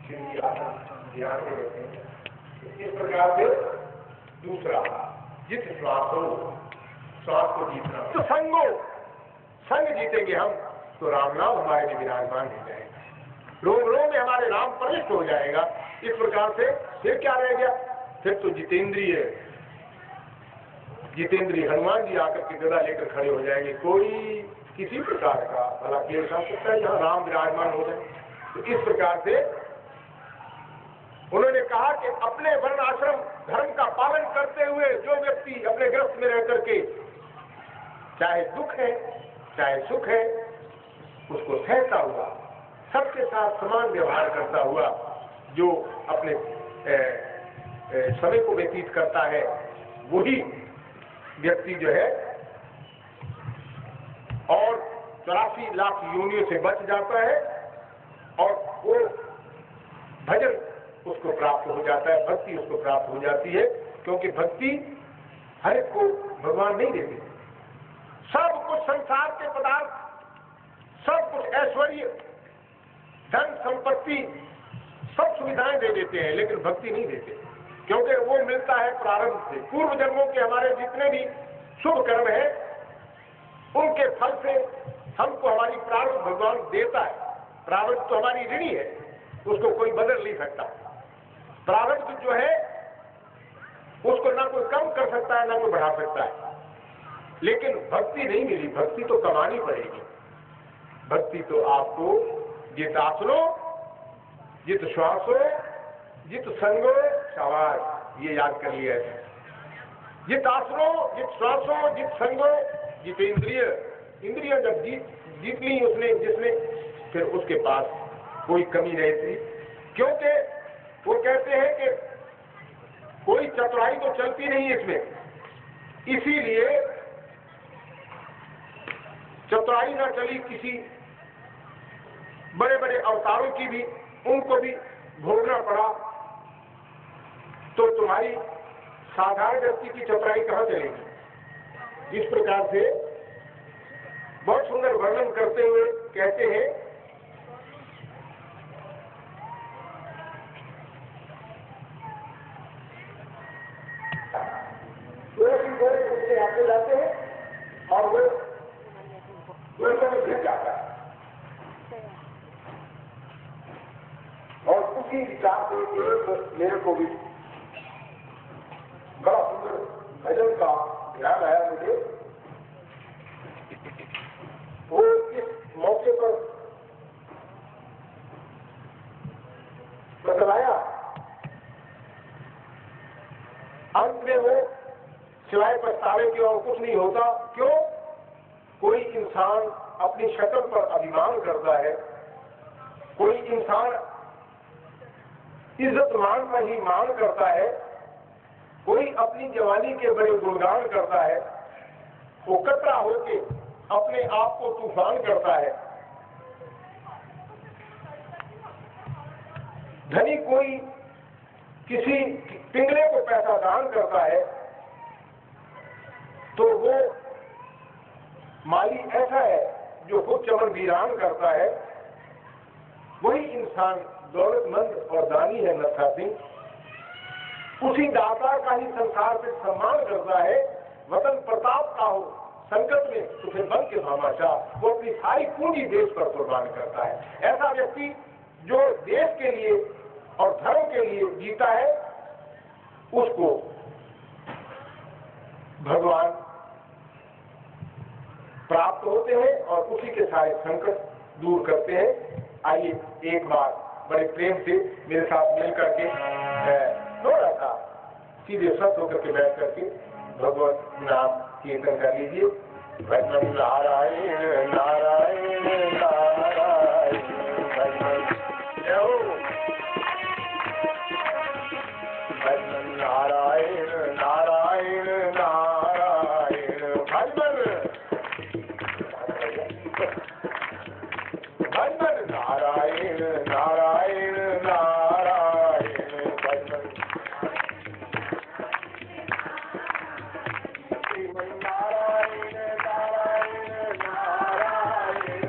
ध्यान में रहते हैं। इस प्रकार से दूसरा जित श्वास हो, श्वास को जीतना। तो संग जीतेंगे हम तो राम नाम हमारे में विराजमान हो जाएगा, रोम रोम में हमारे राम प्रविष्ट हो जाएगा। इस प्रकार से फिर क्या रह गया? फिर तो जितेंद्रिय हनुमान जी आकर के गदा लेकर खड़े हो जाएंगे। कोई किसी प्रकार का भला क्लेश आ सकता है जहां राम विराजमान हो जाए? तो इस प्रकार से उन्होंने कहा कि अपने वर्ण आश्रम धर्म का पालन करते हुए जो व्यक्ति अपने ग्रस्त में रह करके चाहे दुख है चाहे सुख है उसको सहता हुआ, सबके साथ समान व्यवहार करता हुआ जो अपने समय को व्यतीत करता है, वही व्यक्ति जो है और 84 लाख योनियों से बच जाता है और वो भजन उसको प्राप्त हो जाता है, भक्ति उसको प्राप्त हो जाती है। क्योंकि भक्ति हर एक को भगवान नहीं देते। सब कुछ संसार के पदार्थ, सब कुछ ऐश्वर्य, धन संपत्ति, सब सुविधाएं दे देते हैं, लेकिन भक्ति नहीं देते। क्योंकि वो मिलता है प्रारब्ध से। पूर्व जन्मों के हमारे जितने भी शुभ कर्म है उनके फल से हमको हमारी प्रारब्ध भगवान देता है। प्रारब्ध तो हमारी ऋणी है, उसको कोई बदल नहीं सकता। प्रारब्ध जो है उसको ना कोई कम कर सकता है ना कोई बढ़ा सकता है। लेकिन भक्ति नहीं मिली, भक्ति तो कमानी पड़ेगी। भक्ति तो आपको जित आसनो, जित श्वासो, जित संगो, शाबाश, ये याद कर लिया है। जित आसनो, जित श्वासो, जित संगो, जित इंद्रिय जब जीत ली उसने, जिसने, फिर उसके पास कोई कमी नहीं थी। क्योंकि वो कहते हैं कि कोई चतुराई तो चलती नहीं इसमें, इसीलिए चतुराई ना चली किसी बड़े बड़े अवतारों की भी, उनको भी भोगना पड़ा। तो तुम्हारी साधारण व्यक्ति की चतुराई कहां चलेगी? इस प्रकार से बहुत सुंदर वर्णन करते हुए कहते हैं आते जाते हैं और वो दूसरे में गिर जाता है। और उसी विचार से एक मेरे को भी बड़ा सुंदर भजन का ध्यान आया मुझे। वो इस मौके पर बतलाया, अंत में वो सिवाय पछतावे के और कुछ नहीं होता। क्यों? कोई इंसान अपनी शक्ल पर अभिमान करता है, कोई इंसान इज्जत मान पर ही मान करता है, कोई अपनी जवानी के बड़े गुणगान करता है, वो कतरा होके अपने आप को तूफान करता है। धनी कोई किसी पिंगले को पैसा दान करता है तो वो माली ऐसा है जो खुद चमन वीरान करता है। वही इंसान दौलतमंद और दानी है नत्था सिंह। उसी दाता का ही संसार से सम्मान करता है। वतन प्रताप का हो संकट में तुझे बन के भामाशाह, वो अपनी सारी पूंजी देश पर कुर्बान करता है। ऐसा व्यक्ति जो देश के लिए और धर्म के लिए जीता है, उसको भगवान प्राप्त होते हैं और उसी के सारे संकट दूर करते हैं। आइए एक बार बड़े प्रेम से मेरे साथ मिल करके थोड़ा सा सीधे सत्य होकर के बैठ करके भगवत नाम कीर्तन कर लीजिए। भजन नारायण नारायण नारायण भजन नारायण नारायण नारायण भजन भजन नारायण नारायण नारायण भजन श्रीमन नारायण नारायण नारायण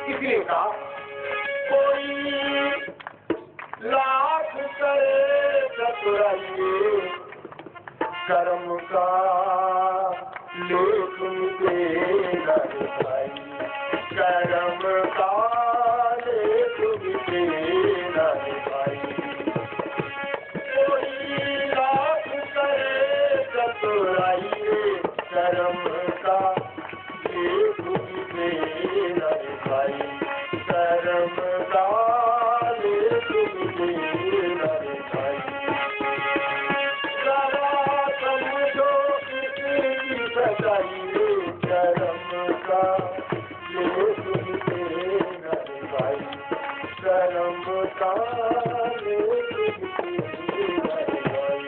इसलिए कहा कोई लाख करे चतुराइए कर्म का लेख मिटेगा भाई, कर्म का लेख मिटेगा भाई। कोई लाख करे चतुराइए कर्म का लेख मिटेगा भाई, कर्म का लेख मिटेगा भाई। जरा समझो किसी सच्चाई कर्म का लेख मिटेगा भाई, कर्म का लेख मिटेगा भाई।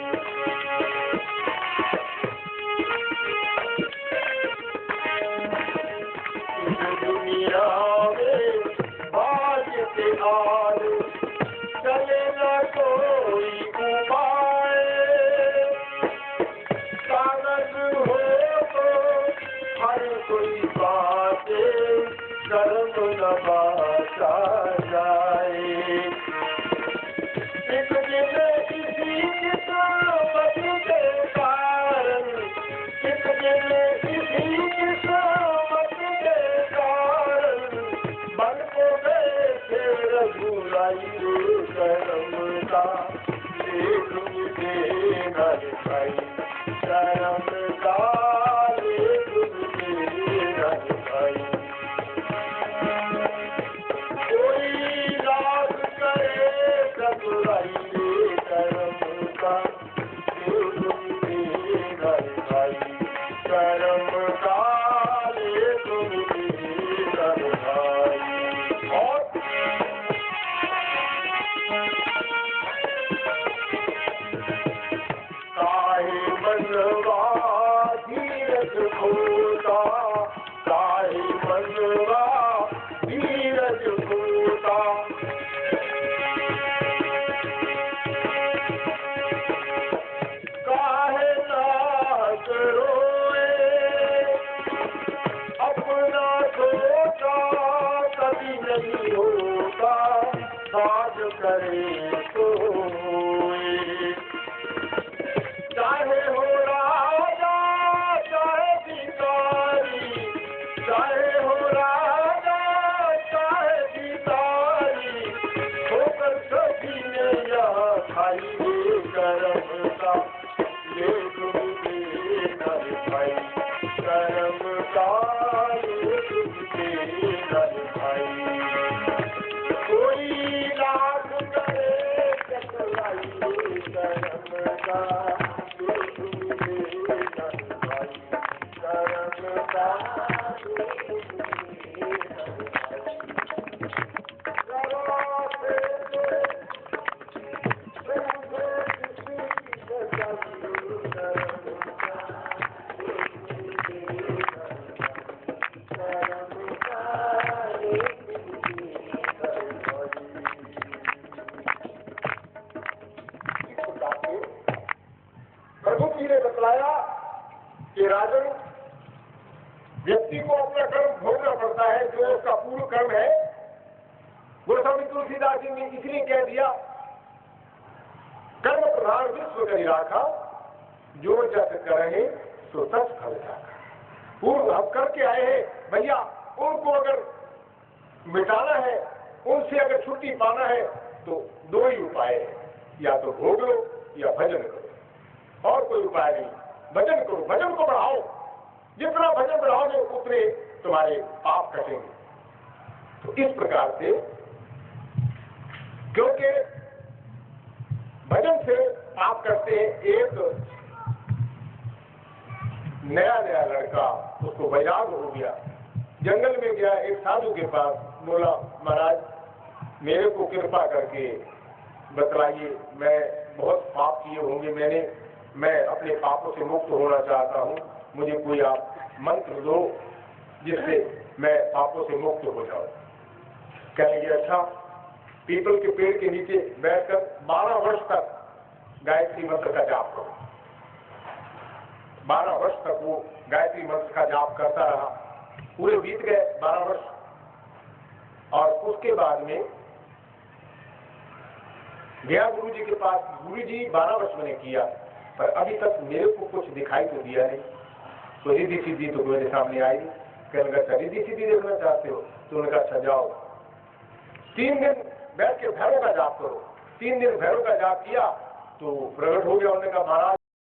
दुनिया में भाग्य के आरे चले न कोई उपाय, कागज हो तो हर कोई बातें कर्म न बाँटा जाए। एक दिन किसी किस्मत के कारण, एक दिन किसी किस्मत के कारण बन को गए थे रघुराई कर्म का लेख मिटेगा भाई, कर्म का लेख मिटेगा भाई। कोई लाख करे चतुराई कर्म का लेख मिटेगा भाई, कर्म का लेख मिटेगा भाई। और काहे मनवा धीरज खोता, काहे मनवा धीरज खोता। काहे नाथ रोए अपना सोचा कभी नहीं होता, साज करे सोए। चाहे हो राजा चाहे भिखारी, चाहे हो राजा चाहे भिखारी, होकर सभी ने यहाँ खाई कर्म का लेख मिटेगा भाई, कर्म का लेख मिटेगा भाई। कोई लाख करे चतुराई कर्म का लेख मिटेगा भाई, कर्म का लेख मिटेगा भाई। जरा से प्रभु जी ने बतलाया कि राजन व्यक्ति को अपना कर्म भोगना पड़ता है, जो उसका पूर्व कर्म है। गोस्वामी तुलसीदास जी ने इसलिए कह दिया कर्म प्रधान विश्व करी राखा, जो जस करे सो तस फल जाका। पूर्व हम करके आए हैं भैया, उनको अगर मिटाना है, उनसे अगर छुट्टी पाना है तो दो ही उपाय है, या तो भोग लो या भजन करो, और कोई उपाय नहीं। भजन करो, भजन को बढ़ाओ, जितना भजन बढ़ाओगे उतने तुम्हारे पाप कटेंगे। तो इस प्रकार से पाप करते हैं। एक नया लड़का, उसको वैराग हो गया, जंगल में गया, एक साधु के पास, बोला महाराज मेरे को कृपा करके बतलाइए, मैं बहुत पाप किए होंगे, मैं अपने पापों से मुक्त होना चाहता हूँ, मुझे कोई आप मंत्र दो जिससे मैं पापों से मुक्त हो जाऊं। कहेंगे अच्छा, पीपल के पेड़ के नीचे बैठकर 12 वर्ष तक गायत्री मंत्र का जाप करो। 12 वर्ष तक वो गायत्री मंत्र का जाप करता रहा। पूरे बीत गए 12 वर्ष, और उसके बाद में गया गुरु जी के पास। गुरु जी 12 वर्ष मैंने किया, पर अभी तक मेरे को कुछ दिखाई तो दिया नहीं, तो रिद्धि सिद्धि तो मेरे सामने आई। कहने लगा रिद्धि सिद्धि देखना चाहते हो? तो उन्होंने कहा अच्छा जाओ, 3 दिन बैठ के भैरव का जाप करो। 3 दिन भैरव का जाप किया तो प्रकट हो गया। उन्होंने कहा महाराज